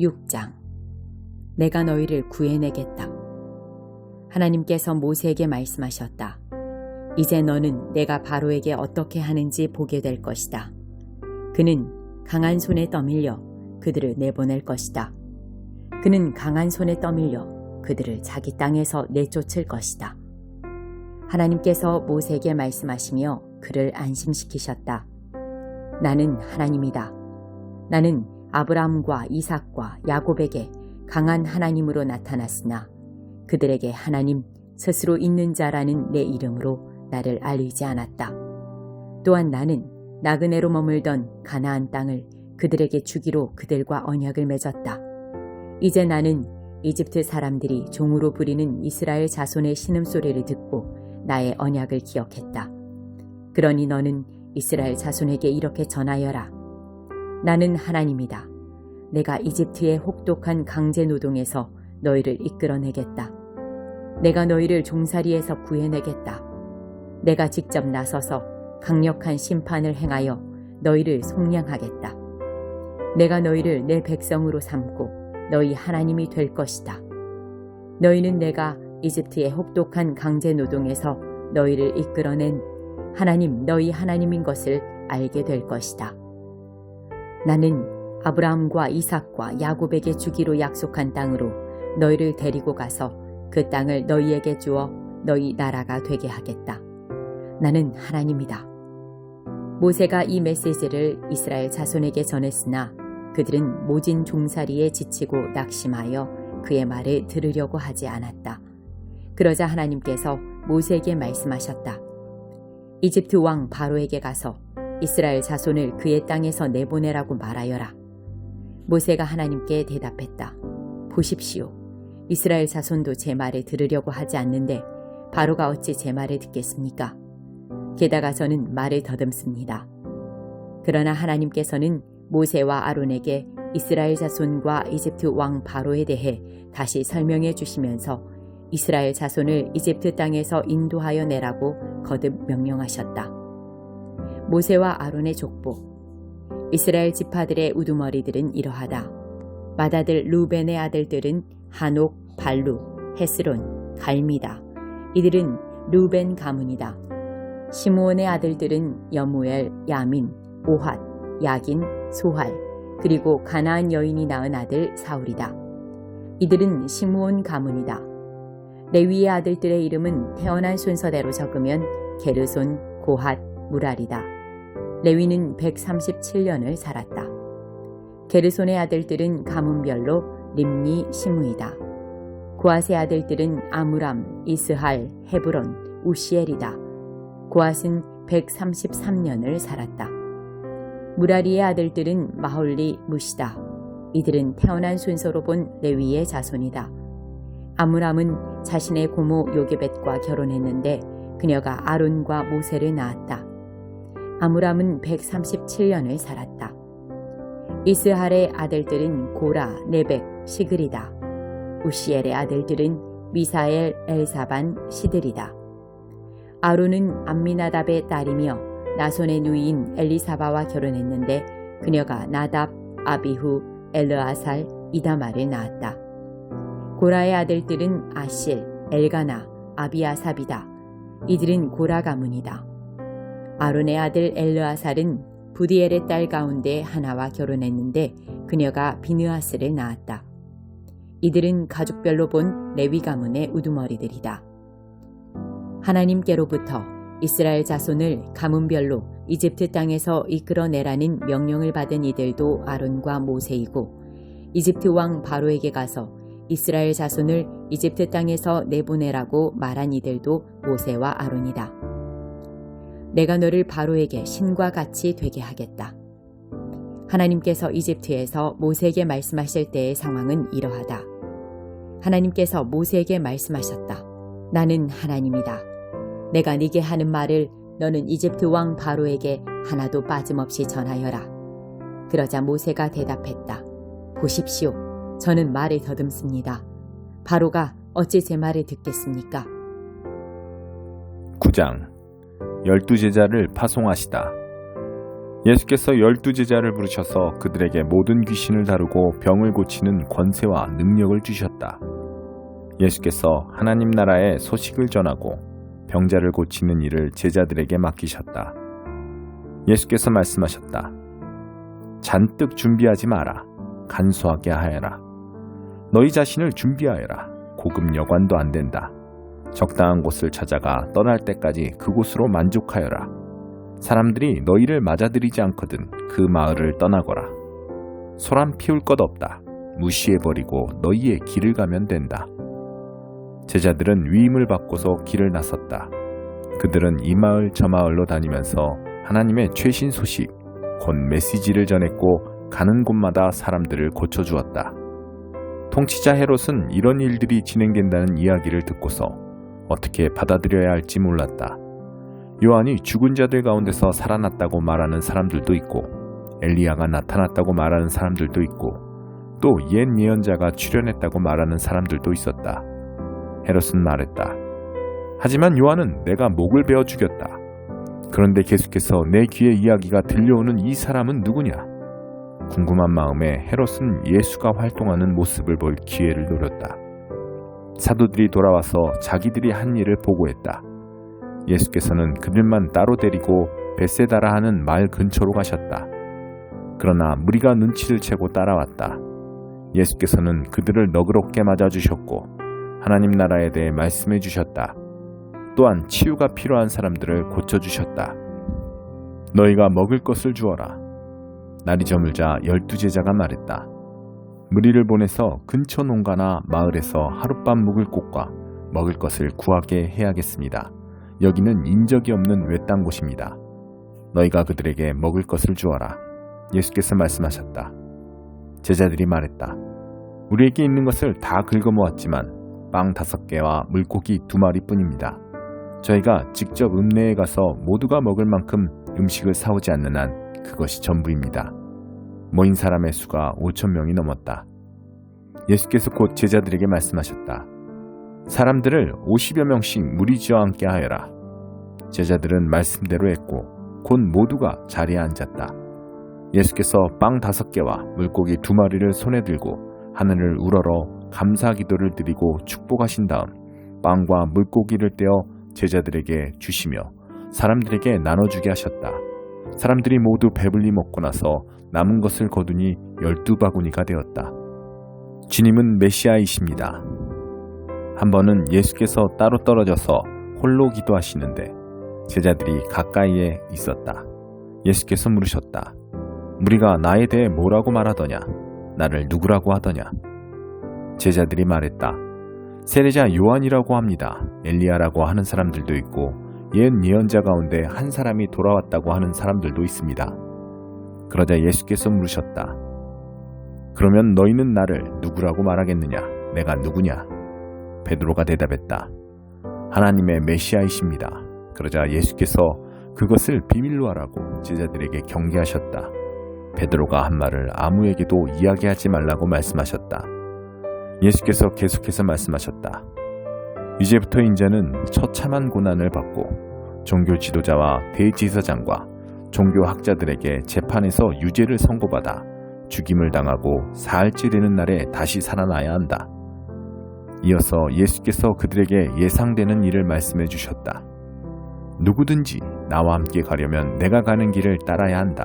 6장. 내가 너희를 구해내겠다. 하나님께서 모세에게 말씀하셨다. 이제 너는 내가 바로에게 어떻게 하는지 보게 될 것이다. 그는 강한 손에 떠밀려 그들을 내보낼 것이다. 그는 강한 손에 떠밀려 그들을 자기 땅에서 내쫓을 것이다. 하나님께서 모세에게 말씀하시며 그를 안심시키셨다. 나는 하나님이다. 나는 아브라함과 이삭과 야곱에게 강한 하나님으로 나타났으나 그들에게 하나님 스스로 있는 자라는 내 이름으로 나를 알리지 않았다. 또한 나는 나그네로 머물던 가나안 땅을 그들에게 주기로 그들과 언약을 맺었다. 이제 나는 이집트 사람들이 종으로 부리는 이스라엘 자손의 신음소리를 듣고 나의 언약을 기억했다. 그러니 너는 이스라엘 자손에게 이렇게 전하여라. 나는 하나님이다. 내가 이집트의 혹독한 강제 노동에서 너희를 이끌어내겠다. 내가 너희를 종살이에서 구해내겠다. 내가 직접 나서서 강력한 심판을 행하여 너희를 속량하겠다. 내가 너희를 내 백성으로 삼고 너희 하나님이 될 것이다. 너희는 내가 이집트의 혹독한 강제 노동에서 너희를 이끌어낸 하나님 너희 하나님인 것을 알게 될 것이다. 나는 아브라함과 이삭과 야곱에게 주기로 약속한 땅으로 너희를 데리고 가서 그 땅을 너희에게 주어 너희 나라가 되게 하겠다. 나는 하나님이다. 모세가 이 메시지를 이스라엘 자손에게 전했으나 그들은 모진 종살이에 지치고 낙심하여 그의 말을 들으려고 하지 않았다. 그러자 하나님께서 모세에게 말씀하셨다. 이집트 왕 바로에게 가서 이스라엘 자손을 그의 땅에서 내보내라고 말하여라. 모세가 하나님께 대답했다. 보십시오. 이스라엘 자손도 제 말을 들으려고 하지 않는데 바로가 어찌 제 말을 듣겠습니까? 게다가 저는 말을 더듬습니다. 그러나 하나님께서는 모세와 아론에게 이스라엘 자손과 이집트 왕 바로에 대해 다시 설명해 주시면서 이스라엘 자손을 이집트 땅에서 인도하여 내라고 거듭 명령하셨다. 모세와 아론의 족보. 이스라엘 지파들의 우두머리들은 이러하다. 맏아들 루벤의 아들들은 하녹, 발루, 헤스론, 갈미다. 이들은 루벤 가문이다. 시므온의 아들들은 여무엘, 야민, 오핫, 야긴, 소할, 그리고 가나안 여인이 낳은 아들 사울이다. 이들은 시므온 가문이다. 레위의 아들들의 이름은 태어난 순서대로 적으면 게르손, 고핫, 무랄이다. 레위는 137년을 살았다. 게르손의 아들들은 가문별로 림니, 시므이다. 고핫의 아들들은 아므람, 이스할, 헤브론, 우시엘이다. 고핫은 133년을 살았다. 무라리의 아들들은 마홀리, 무시다. 이들은 태어난 순서로 본 레위의 자손이다. 아므람은 자신의 고모 요게벳과 결혼했는데 그녀가 아론과 모세를 낳았다. 아므람은 137년을 살았다. 이스할의 아들들은 고라, 네벡, 시글이다. 우시엘의 아들들은 미사엘, 엘사반, 시들이다. 아론은 암미나답의 딸이며 나손의 누이인 엘리사바와 결혼했는데 그녀가 나답, 아비후, 엘르아살, 이다말을 낳았다. 고라의 아들들은 아실, 엘가나, 아비아삽이다. 이들은 고라 가문이다. 아론의 아들 엘르아살은 부디엘의 딸 가운데 하나와 결혼했는데 그녀가 비느하스를 낳았다. 이들은 가족별로 본 레위 가문의 우두머리들이다. 하나님께로부터 이스라엘 자손을 가문별로 이집트 땅에서 이끌어내라는 명령을 받은 이들도 아론과 모세이고 이집트 왕 바로에게 가서 이스라엘 자손을 이집트 땅에서 내보내라고 말한 이들도 모세와 아론이다. 내가 너를 바로에게 신과 같이 되게 하겠다. 하나님께서 이집트에서 모세에게 말씀하실 때의 상황은 이러하다. 하나님께서 모세에게 말씀하셨다. 나는 하나님이다. 내가 네게 하는 말을 너는 이집트 왕 바로에게 하나도 빠짐없이 전하여라. 그러자 모세가 대답했다. 보십시오. 저는 말을 더듬습니다. 바로가 어찌 제 말을 듣겠습니까? 9장 12제자를 파송하시다. 예수께서 12제자를 부르셔서 그들에게 모든 귀신을 다루고 병을 고치는 권세와 능력을 주셨다. 예수께서 하나님 나라의 소식을 전하고 병자를 고치는 일을 제자들에게 맡기셨다. 예수께서 말씀하셨다. 잔뜩 준비하지 마라. 간소하게 하여라. 너희 자신을 준비하여라. 고급 여관도 안 된다. 적당한 곳을 찾아가 떠날 때까지 그곳으로 만족하여라. 사람들이 너희를 맞아들이지 않거든 그 마을을 떠나거라. 소란 피울 것 없다. 무시해버리고 너희의 길을 가면 된다. 제자들은 위임을 받고서 길을 나섰다. 그들은 이 마을 저 마을로 다니면서 하나님의 최신 소식, 곧 메시지를 전했고 가는 곳마다 사람들을 고쳐주었다. 통치자 헤롯은 이런 일들이 진행된다는 이야기를 듣고서 어떻게 받아들여야 할지 몰랐다. 요한이 죽은 자들 가운데서 살아났다고 말하는 사람들도 있고 엘리야가 나타났다고 말하는 사람들도 있고 또 옛 예언자가 출현했다고 말하는 사람들도 있었다. 헤롯은 말했다. 하지만 요한은 내가 목을 베어 죽였다. 그런데 계속해서 내 귀에 이야기가 들려오는 이 사람은 누구냐? 궁금한 마음에 헤롯은 예수가 활동하는 모습을 볼 기회를 노렸다. 사도들이 돌아와서 자기들이 한 일을 보고했다. 예수께서는 그들만 따로 데리고 벳세다라 하는 말 근처로 가셨다. 그러나 무리가 눈치를 채고 따라왔다. 예수께서는 그들을 너그럽게 맞아주셨고 하나님 나라에 대해 말씀해 주셨다. 또한 치유가 필요한 사람들을 고쳐주셨다. 너희가 먹을 것을 주어라. 날이 저물자 12제자가 말했다. 무리를 보내서 근처 농가나 마을에서 하룻밤 묵을 곳과 먹을 것을 구하게 해야겠습니다. 여기는 인적이 없는 외딴 곳입니다. 너희가 그들에게 먹을 것을 주어라. 예수께서 말씀하셨다. 제자들이 말했다. 우리에게 있는 것을 다 긁어모았지만 빵 5개와 물고기 2마리뿐입니다. 저희가 직접 읍내에 가서 모두가 먹을 만큼 음식을 사오지 않는 한 그것이 전부입니다. 모인 사람의 수가 5,000명이 넘었다. 예수께서 곧 제자들에게 말씀하셨다. 사람들을 50여 명씩 무리지어 앉게 하여라. 제자들은 말씀대로 했고 곧 모두가 자리에 앉았다. 예수께서 빵 5개와 물고기 2마리를 손에 들고 하늘을 우러러 감사 기도를 드리고 축복하신 다음 빵과 물고기를 떼어 제자들에게 주시며 사람들에게 나눠주게 하셨다. 사람들이 모두 배불리 먹고 나서 남은 것을 거두니 12바구니가 되었다. 주님은 메시아이십니다. 한 번은 예수께서 따로 떨어져서 홀로 기도하시는데 제자들이 가까이에 있었다. 예수께서 물으셨다. 무리가 나에 대해 뭐라고 말하더냐? 나를 누구라고 하더냐? 제자들이 말했다. 세례자 요한이라고 합니다. 엘리야라고 하는 사람들도 있고 옛 예언자 가운데 한 사람이 돌아왔다고 하는 사람들도 있습니다. 그러자 예수께서 물으셨다. 그러면 너희는 나를 누구라고 말하겠느냐? 내가 누구냐? 베드로가 대답했다. 하나님의 메시아이십니다. 그러자 예수께서 그것을 비밀로 하라고 제자들에게 경계하셨다. 베드로가 한 말을 아무에게도 이야기하지 말라고 말씀하셨다. 예수께서 계속해서 말씀하셨다. 이제부터 인자는 처참한 고난을 받고 종교 지도자와 대제사장과 종교학자들에게 재판에서 유죄를 선고받아 죽임을 당하고 사흘째 되는 날에 다시 살아나야 한다. 이어서 예수께서 그들에게 예상되는 일을 말씀해 주셨다. 누구든지 나와 함께 가려면 내가 가는 길을 따라야 한다.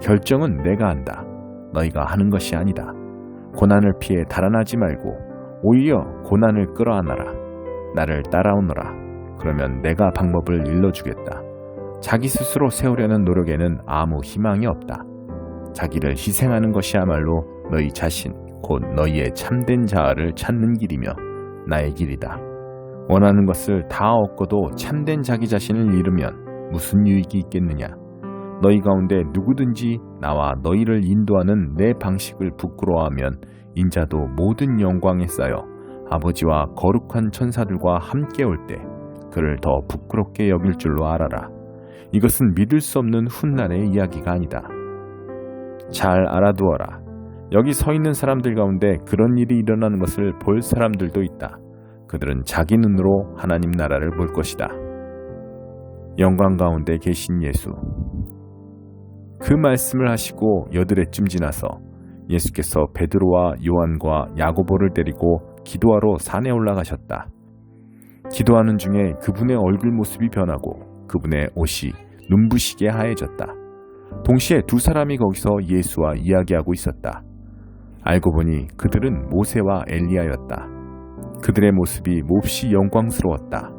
결정은 내가 한다. 너희가 하는 것이 아니다. 고난을 피해 달아나지 말고 오히려 고난을 끌어안아라. 나를 따라오너라. 그러면 내가 방법을 일러주겠다. 자기 스스로 세우려는 노력에는 아무 희망이 없다. 자기를 희생하는 것이야말로 너희 자신, 곧 너희의 참된 자아를 찾는 길이며 나의 길이다. 원하는 것을 다 얻고도 참된 자기 자신을 잃으면 무슨 유익이 있겠느냐. 너희 가운데 누구든지 나와 너희를 인도하는 내 방식을 부끄러워하면 인자도 모든 영광에 쌓여 아버지와 거룩한 천사들과 함께 올 때 그를 더 부끄럽게 여길 줄로 알아라. 이것은 믿을 수 없는 훗날의 이야기가 아니다. 잘 알아두어라. 여기 서 있는 사람들 가운데 그런 일이 일어나는 것을 볼 사람들도 있다. 그들은 자기 눈으로 하나님 나라를 볼 것이다. 영광 가운데 계신 예수, 그 말씀을 하시고 여드레쯤 지나서 예수께서 베드로와 요한과 야고보를 데리고 기도하러 산에 올라가셨다. 기도하는 중에 그분의 얼굴 모습이 변하고 그분의 옷이 눈부시게 하얘졌다. 동시에 두 사람이 거기서 예수와 이야기하고 있었다. 알고 보니 그들은 모세와 엘리야였다. 그들의 모습이 몹시 영광스러웠다.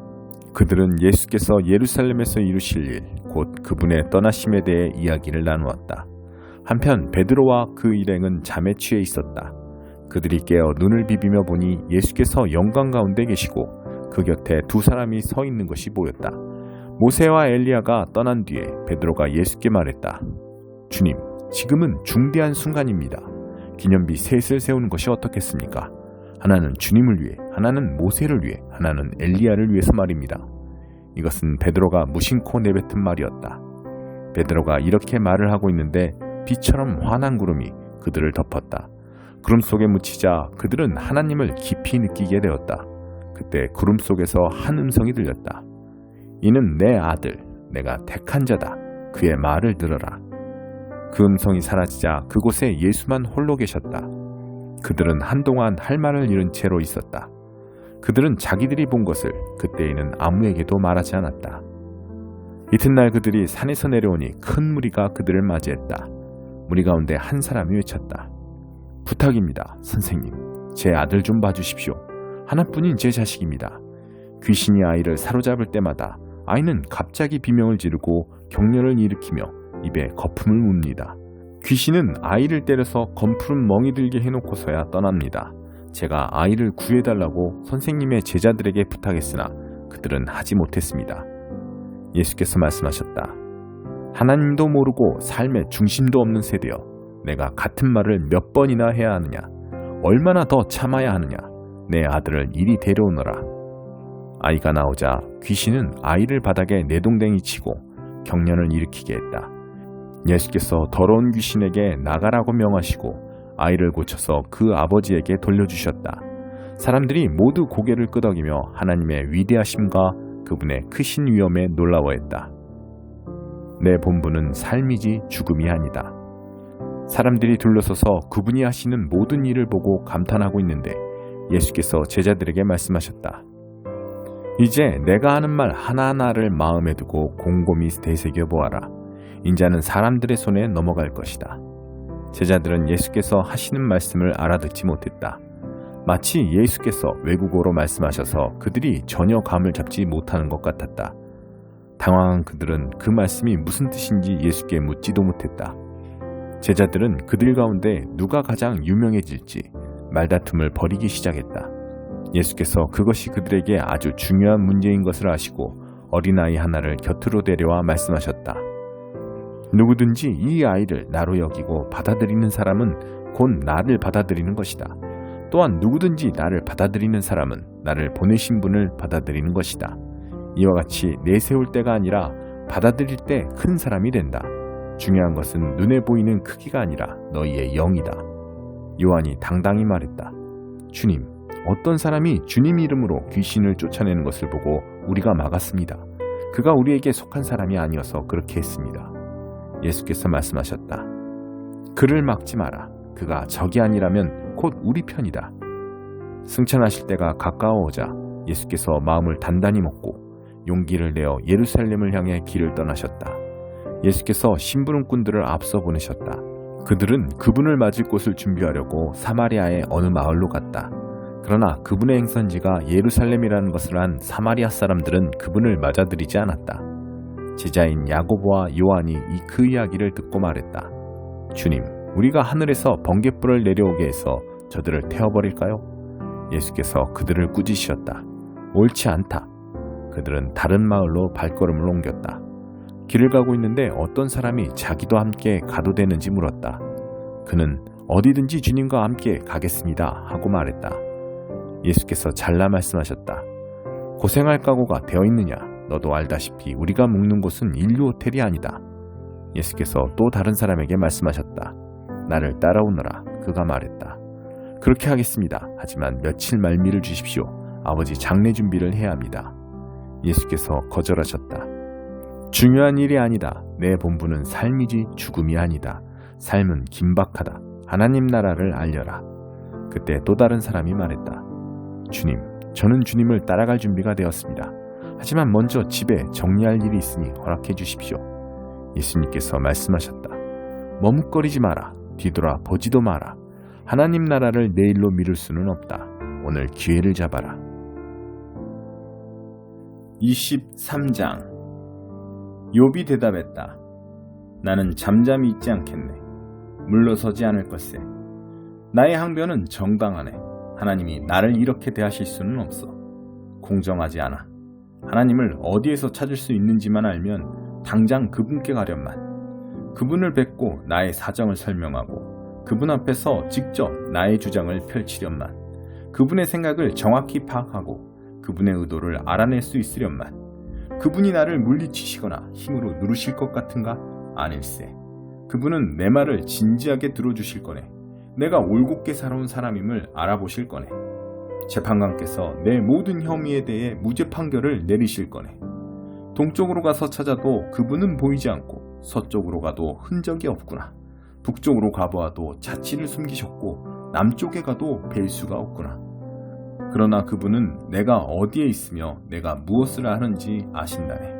그들은 예수께서 예루살렘에서 이루실 일, 곧 그분의 떠나심에 대해 이야기를 나누었다. 한편 베드로와 그 일행은 잠에 취해 있었다. 그들이 깨어 눈을 비비며 보니 예수께서 영광 가운데 계시고 그 곁에 두 사람이 서 있는 것이 보였다. 모세와 엘리야가 떠난 뒤에 베드로가 예수께 말했다. 주님, 지금은 중대한 순간입니다. 기념비 셋을 세우는 것이 어떻겠습니까? 하나는 주님을 위해, 하나는 모세를 위해, 하나는 엘리야를 위해서 말입니다. 이것은 베드로가 무심코 내뱉은 말이었다. 베드로가 이렇게 말을 하고 있는데 비처럼 환한 구름이 그들을 덮었다. 구름 속에 묻히자 그들은 하나님을 깊이 느끼게 되었다. 그때 구름 속에서 한 음성이 들렸다. 이는 내 아들, 내가 택한 자다. 그의 말을 들어라. 그 음성이 사라지자 그곳에 예수만 홀로 계셨다. 그들은 한동안 할 말을 잃은 채로 있었다. 그들은 자기들이 본 것을 그때에는 아무에게도 말하지 않았다. 이튿날 그들이 산에서 내려오니 큰 무리가 그들을 맞이했다. 무리 가운데 한 사람이 외쳤다. 부탁입니다, 선생님. 제 아들 좀 봐주십시오. 하나뿐인 제 자식입니다. 귀신이 아이를 사로잡을 때마다 아이는 갑자기 비명을 지르고 격렬을 일으키며 입에 거품을 뭅니다. 귀신은 아이를 때려서 검푸른 멍이 들게 해놓고서야 떠납니다. 제가 아이를 구해달라고 선생님의 제자들에게 부탁했으나 그들은 하지 못했습니다. 예수께서 말씀하셨다. 하나님도 모르고 삶의 중심도 없는 세대여, 내가 같은 말을 몇 번이나 해야 하느냐? 얼마나 더 참아야 하느냐? 내 아들을 이리 데려오너라. 아이가 나오자 귀신은 아이를 바닥에 내동댕이 치고 격년을 일으키게 했다. 예수께서 더러운 귀신에게 나가라고 명하시고 아이를 고쳐서 그 아버지에게 돌려주셨다. 사람들이 모두 고개를 끄덕이며 하나님의 위대하심과 그분의 크신 위엄에 놀라워했다. 내 본분은 삶이지 죽음이 아니다. 사람들이 둘러서서 그분이 하시는 모든 일을 보고 감탄하고 있는데 예수께서 제자들에게 말씀하셨다. 이제 내가 하는 말 하나하나를 마음에 두고 곰곰이 되새겨보아라. 인자는 사람들의 손에 넘어갈 것이다. 제자들은 예수께서 하시는 말씀을 알아듣지 못했다. 마치 예수께서 외국어로 말씀하셔서 그들이 전혀 감을 잡지 못하는 것 같았다. 당황한 그들은 그 말씀이 무슨 뜻인지 예수께 묻지도 못했다. 제자들은 그들 가운데 누가 가장 유명해질지 말다툼을 벌이기 시작했다. 예수께서 그것이 그들에게 아주 중요한 문제인 것을 아시고 어린아이 하나를 곁으로 데려와 말씀하셨다. 누구든지 이 아이를 나로 여기고 받아들이는 사람은 곧 나를 받아들이는 것이다. 또한 누구든지 나를 받아들이는 사람은 나를 보내신 분을 받아들이는 것이다. 이와 같이 내세울 때가 아니라 받아들일 때 큰 사람이 된다. 중요한 것은 눈에 보이는 크기가 아니라 너희의 영이다. 요한이 당당히 말했다. 주님, 어떤 사람이 주님 이름으로 귀신을 쫓아내는 것을 보고 우리가 막았습니다. 그가 우리에게 속한 사람이 아니어서 그렇게 했습니다. 예수께서 말씀하셨다. 그를 막지 마라. 그가 적이 아니라면 곧 우리 편이다. 승천하실 때가 가까워오자 예수께서 마음을 단단히 먹고 용기를 내어 예루살렘을 향해 길을 떠나셨다. 예수께서 심부름꾼들을 앞서 보내셨다. 그들은 그분을 맞을 곳을 준비하려고 사마리아의 어느 마을로 갔다. 그러나 그분의 행선지가 예루살렘이라는 것을 안 사마리아 사람들은 그분을 맞아들이지 않았다. 제자인 야고보와 요한이 그 이야기를 듣고 말했다. 주님, 우리가 하늘에서 번갯불을 내려오게 해서 저들을 태워버릴까요? 예수께서 그들을 꾸짖으셨다. 옳지 않다. 그들은 다른 마을로 발걸음을 옮겼다. 길을 가고 있는데 어떤 사람이 자기도 함께 가도 되는지 물었다. 그는 어디든지 주님과 함께 가겠습니다 하고 말했다. 예수께서 잘라 말씀하셨다. 고생할 각오가 되어 있느냐? 너도 알다시피 우리가 묵는 곳은 인류 호텔이 아니다. 예수께서 또 다른 사람에게 말씀하셨다. 나를 따라오너라. 그가 말했다. 그렇게 하겠습니다. 하지만 며칠 말미를 주십시오. 아버지 장례 준비를 해야 합니다. 예수께서 거절하셨다. 중요한 일이 아니다. 내 본분은 삶이지 죽음이 아니다. 삶은 긴박하다. 하나님 나라를 알려라. 그때 또 다른 사람이 말했다. 주님, 저는 주님을 따라갈 준비가 되었습니다. 하지만 먼저 집에 정리할 일이 있으니 허락해 주십시오. 예수님께서 말씀하셨다. 머뭇거리지 마라. 뒤돌아 보지도 마라. 하나님 나라를 내일로 미룰 수는 없다. 오늘 기회를 잡아라. 23장. 욥이 대답했다. 나는 잠잠히 있지 않겠네. 물러서지 않을 것세. 나의 항변은 정당하네. 하나님이 나를 이렇게 대하실 수는 없어. 공정하지 않아. 하나님을 어디에서 찾을 수 있는지만 알면 당장 그분께 가련만. 그분을 뵙고 나의 사정을 설명하고 그분 앞에서 직접 나의 주장을 펼치련만. 그분의 생각을 정확히 파악하고 그분의 의도를 알아낼 수 있으련만. 그분이 나를 물리치시거나 힘으로 누르실 것 같은가? 아닐세. 그분은 내 말을 진지하게 들어주실 거네. 내가 올곧게 살아온 사람임을 알아보실 거네. 재판관께서 내 모든 혐의에 대해 무죄 판결을 내리실 거네. 동쪽으로 가서 찾아도 그분은 보이지 않고 서쪽으로 가도 흔적이 없구나. 북쪽으로 가보아도 자취를 숨기셨고 남쪽에 가도 뵐 수가 없구나. 그러나 그분은 내가 어디에 있으며 내가 무엇을 하는지 아신다네.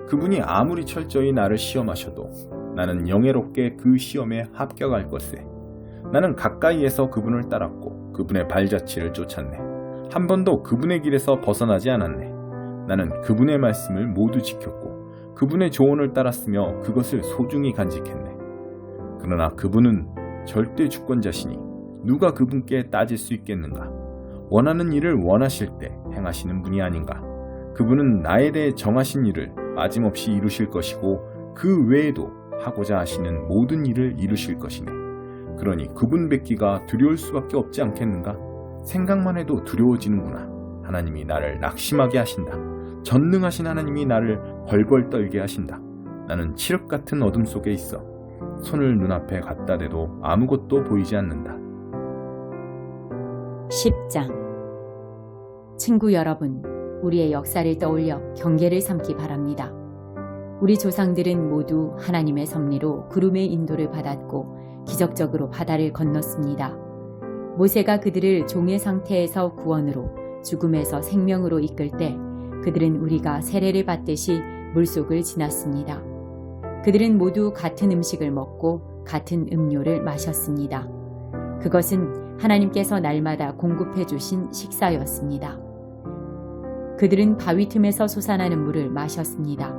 그분이 아무리 철저히 나를 시험하셔도 나는 영예롭게 그 시험에 합격할 것세. 나는 가까이에서 그분을 따랐고 그분의 발자취를 쫓았네. 한 번도 그분의 길에서 벗어나지 않았네. 나는 그분의 말씀을 모두 지켰고 그분의 조언을 따랐으며 그것을 소중히 간직했네. 그러나 그분은 절대 주권자시니 누가 그분께 따질 수 있겠는가? 원하는 일을 원하실 때 행하시는 분이 아닌가? 그분은 나에 대해 정하신 일을 빠짐없이 이루실 것이고 그 외에도 하고자 하시는 모든 일을 이루실 것이네. 그러니 그분 뵙기가 두려울 수밖에 없지 않겠는가? 생각만 해도 두려워지는구나. 하나님이 나를 낙심하게 하신다. 전능하신 하나님이 나를 벌벌 떨게 하신다. 나는 칠흑 같은 어둠 속에 있어. 손을 눈앞에 갖다 대도 아무것도 보이지 않는다. 10장. 친구 여러분, 우리의 역사를 떠올려 경계를 삼기 바랍니다. 우리 조상들은 모두 하나님의 섭리로 구름의 인도를 받았고 기적적으로 바다를 건넜습니다. 모세가 그들을 종의 상태에서 구원으로, 죽음에서 생명으로 이끌 때 그들은 우리가 세례를 받듯이 물속을 지났습니다. 그들은 모두 같은 음식을 먹고 같은 음료를 마셨습니다. 그것은 하나님께서 날마다 공급해 주신 식사였습니다. 그들은 바위 틈에서 솟아나는 물을 마셨습니다.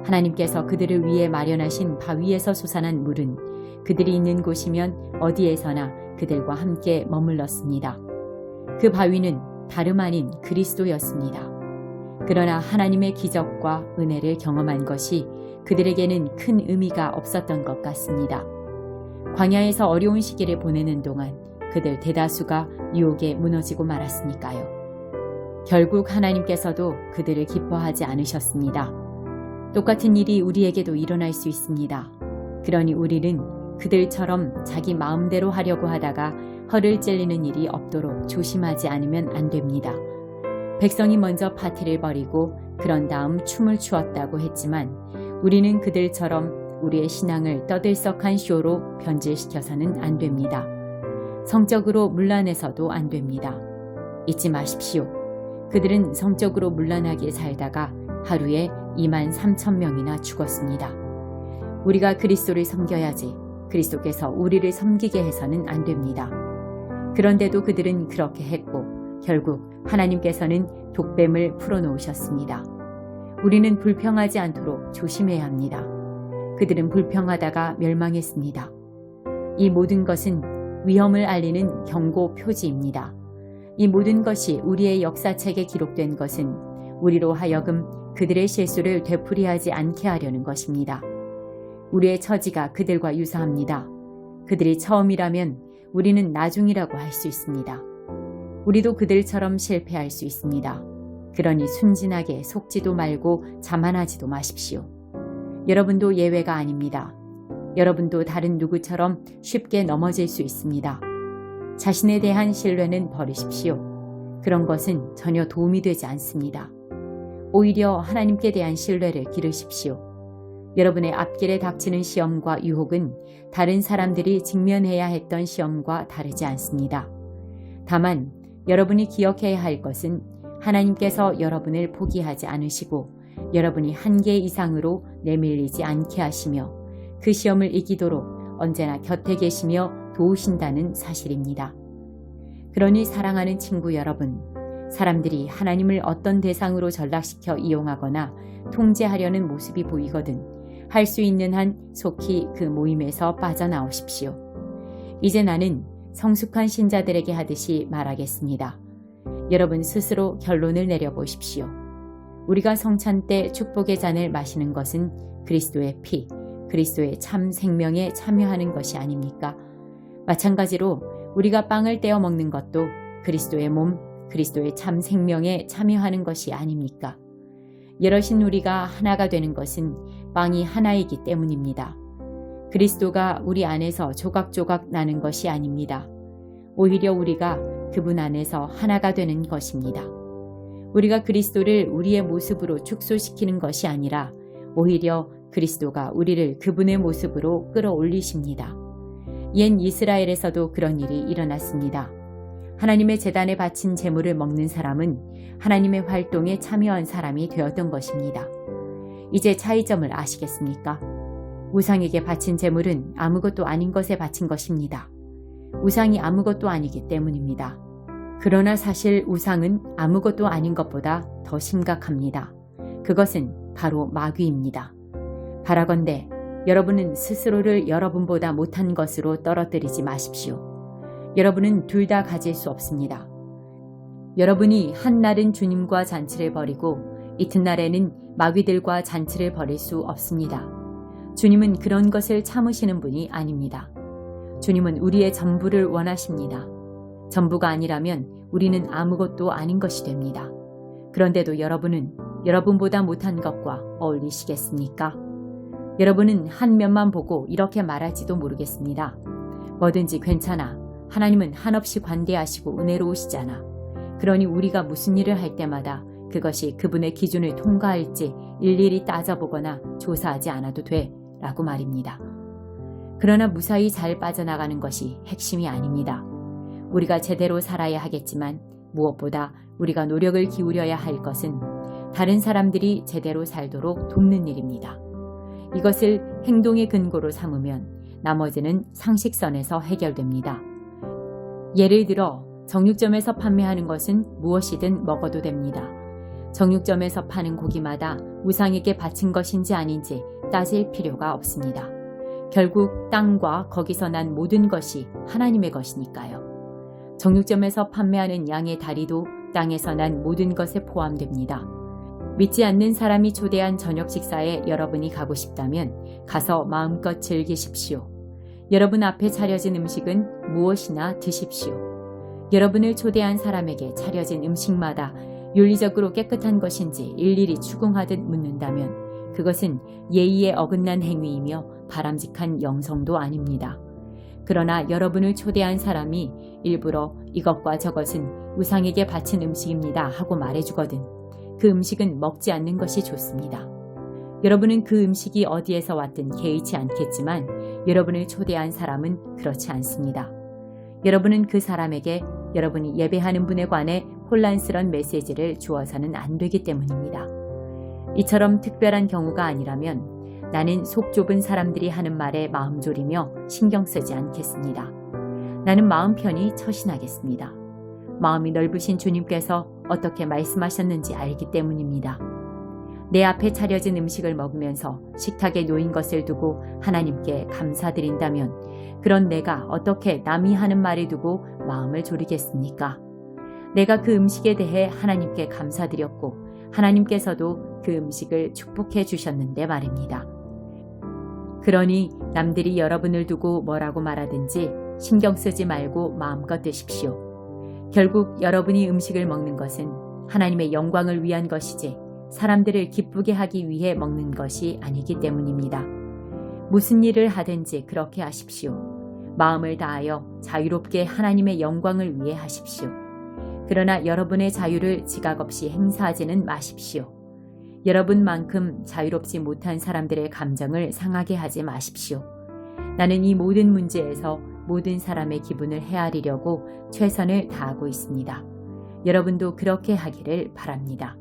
하나님께서 그들을 위해 마련하신 바위에서 솟아난 물은 그들이 있는 곳이면 어디에서나 그들과 함께 머물렀습니다. 그 바위는 다름 아닌 그리스도였습니다. 그러나 하나님의 기적과 은혜를 경험한 것이 그들에게는 큰 의미가 없었던 것 같습니다. 광야에서 어려운 시기를 보내는 동안 그들 대다수가 유혹에 무너지고 말았으니까요. 결국 하나님께서도 그들을 기뻐하지 않으셨습니다. 똑같은 일이 우리에게도 일어날 수 있습니다. 그러니 우리는 그들처럼 자기 마음대로 하려고 하다가 허를 찔리는 일이 없도록 조심하지 않으면 안 됩니다. 백성이 먼저 파티를 벌이고 그런 다음 춤을 추었다고 했지만 우리는 그들처럼 우리의 신앙을 떠들썩한 쇼로 변질시켜서는 안 됩니다. 성적으로 문란해서도 안 됩니다. 잊지 마십시오. 그들은 성적으로 문란하게 살다가 하루에 23,000명이나 죽었습니다. 우리가 그리스도를 섬겨야지 그리스도께서 우리를 섬기게 해서는 안 됩니다. 그런데도 그들은 그렇게 했고 결국 하나님께서는 독뱀을 풀어놓으셨습니다. 우리는 불평하지 않도록 조심해야 합니다. 그들은 불평하다가 멸망했습니다. 이 모든 것은 위험을 알리는 경고 표지입니다. 이 모든 것이 우리의 역사책에 기록된 것은 우리로 하여금 그들의 실수를 되풀이하지 않게 하려는 것입니다. 우리의 처지가 그들과 유사합니다. 그들이 처음이라면 우리는 나중이라고 할 수 있습니다. 우리도 그들처럼 실패할 수 있습니다. 그러니 순진하게 속지도 말고 자만하지도 마십시오. 여러분도 예외가 아닙니다. 여러분도 다른 누구처럼 쉽게 넘어질 수 있습니다. 자신에 대한 신뢰는 버리십시오. 그런 것은 전혀 도움이 되지 않습니다. 오히려 하나님께 대한 신뢰를 기르십시오. 여러분의 앞길에 닥치는 시험과 유혹은 다른 사람들이 직면해야 했던 시험과 다르지 않습니다. 다만 여러분이 기억해야 할 것은 하나님께서 여러분을 포기하지 않으시고 여러분이 한계 이상으로 내밀리지 않게 하시며 그 시험을 이기도록 언제나 곁에 계시며 도우신다는 사실입니다. 그러니 사랑하는 친구 여러분, 사람들이 하나님을 어떤 대상으로 전락시켜 이용하거나 통제하려는 모습이 보이거든 할 수 있는 한 속히 그 모임에서 빠져나오십시오. 이제 나는 성숙한 신자들에게 하듯이 말하겠습니다. 여러분 스스로 결론을 내려보십시오. 우리가 성찬 때 축복의 잔을 마시는 것은 그리스도의 피, 그리스도의 참 생명에 참여하는 것이 아닙니까? 마찬가지로 우리가 빵을 떼어 먹는 것도 그리스도의 몸, 그리스도의 참 생명에 참여하는 것이 아닙니까? 여럿인 우리가 하나가 되는 것은 빵이 하나이기 때문입니다. 그리스도가 우리 안에서 조각조각 나는 것이 아닙니다. 오히려 우리가 그분 안에서 하나가 되는 것입니다. 우리가 그리스도를 우리의 모습으로 축소시키는 것이 아니라 오히려 그리스도가 우리를 그분의 모습으로 끌어올리십니다. 옛 이스라엘에서도 그런 일이 일어났습니다. 하나님의 제단에 바친 제물을 먹는 사람은 하나님의 활동에 참여한 사람이 되었던 것입니다. 이제 차이점을 아시겠습니까? 우상에게 바친 제물은 아무것도 아닌 것에 바친 것입니다. 우상이 아무것도 아니기 때문입니다. 그러나 사실 우상은 아무것도 아닌 것보다 더 심각합니다. 그것은 바로 마귀입니다. 바라건대 여러분은 스스로를 여러분보다 못한 것으로 떨어뜨리지 마십시오. 여러분은 둘 다 가질 수 없습니다. 여러분이 한날은 주님과 잔치를 벌이고 이튿날에는 마귀들과 잔치를 벌일 수 없습니다. 주님은 그런 것을 참으시는 분이 아닙니다. 주님은 우리의 전부를 원하십니다. 전부가 아니라면 우리는 아무것도 아닌 것이 됩니다. 그런데도 여러분은 여러분보다 못한 것과 어울리시겠습니까? 여러분은 한 면만 보고 이렇게 말할지도 모르겠습니다. 뭐든지 괜찮아. 하나님은 한없이 관대하시고 은혜로우시잖아. 그러니 우리가 무슨 일을 할 때마다 그것이 그분의 기준을 통과할지 일일이 따져보거나 조사하지 않아도 돼 라고 말입니다. 그러나 무사히 잘 빠져나가는 것이 핵심이 아닙니다. 우리가 제대로 살아야 하겠지만 무엇보다 우리가 노력을 기울여야 할 것은 다른 사람들이 제대로 살도록 돕는 일입니다. 이것을 행동의 근거로 삼으면 나머지는 상식선에서 해결됩니다. 예를 들어 정육점에서 판매하는 것은 무엇이든 먹어도 됩니다. 정육점에서 파는 고기마다 우상에게 바친 것인지 아닌지 따질 필요가 없습니다. 결국 땅과 거기서 난 모든 것이 하나님의 것이니까요. 정육점에서 판매하는 양의 다리도 땅에서 난 모든 것에 포함됩니다. 믿지 않는 사람이 초대한 저녁 식사에 여러분이 가고 싶다면 가서 마음껏 즐기십시오. 여러분 앞에 차려진 음식은 무엇이나 드십시오. 여러분을 초대한 사람에게 차려진 음식마다 윤리적으로 깨끗한 것인지 일일이 추궁하듯 묻는다면 그것은 예의에 어긋난 행위이며 바람직한 영성도 아닙니다. 그러나 여러분을 초대한 사람이 일부러 이것과 저것은 우상에게 바친 음식입니다 하고 말해주거든 그 음식은 먹지 않는 것이 좋습니다. 여러분은 그 음식이 어디에서 왔든 개의치 않겠지만 여러분을 초대한 사람은 그렇지 않습니다. 여러분은 그 사람에게 여러분이 예배하는 분에 관해 혼란스러운 메시지를 주어서는 안 되기 때문입니다. 이처럼 특별한 경우가 아니라면 나는 속 좁은 사람들이 하는 말에 마음 졸이며 신경 쓰지 않겠습니다. 나는 마음 편히 처신하겠습니다. 마음이 넓으신 주님께서 어떻게 말씀하셨는지 알기 때문입니다. 내 앞에 차려진 음식을 먹으면서 식탁에 놓인 것을 두고 하나님께 감사드린다면 그런 내가 어떻게 남이 하는 말을 두고 마음을 졸이겠습니까? 내가 그 음식에 대해 하나님께 감사드렸고 하나님께서도 그 음식을 축복해 주셨는데 말입니다. 그러니 남들이 여러분을 두고 뭐라고 말하든지 신경 쓰지 말고 마음껏 드십시오. 결국 여러분이 음식을 먹는 것은 하나님의 영광을 위한 것이지 사람들을 기쁘게 하기 위해 먹는 것이 아니기 때문입니다. 무슨 일을 하든지 그렇게 하십시오. 마음을 다하여 자유롭게 하나님의 영광을 위해 하십시오. 그러나 여러분의 자유를 지각 없이 행사하지는 마십시오. 여러분만큼 자유롭지 못한 사람들의 감정을 상하게 하지 마십시오. 나는 이 모든 문제에서 모든 사람의 기분을 헤아리려고 최선을 다하고 있습니다. 여러분도 그렇게 하기를 바랍니다.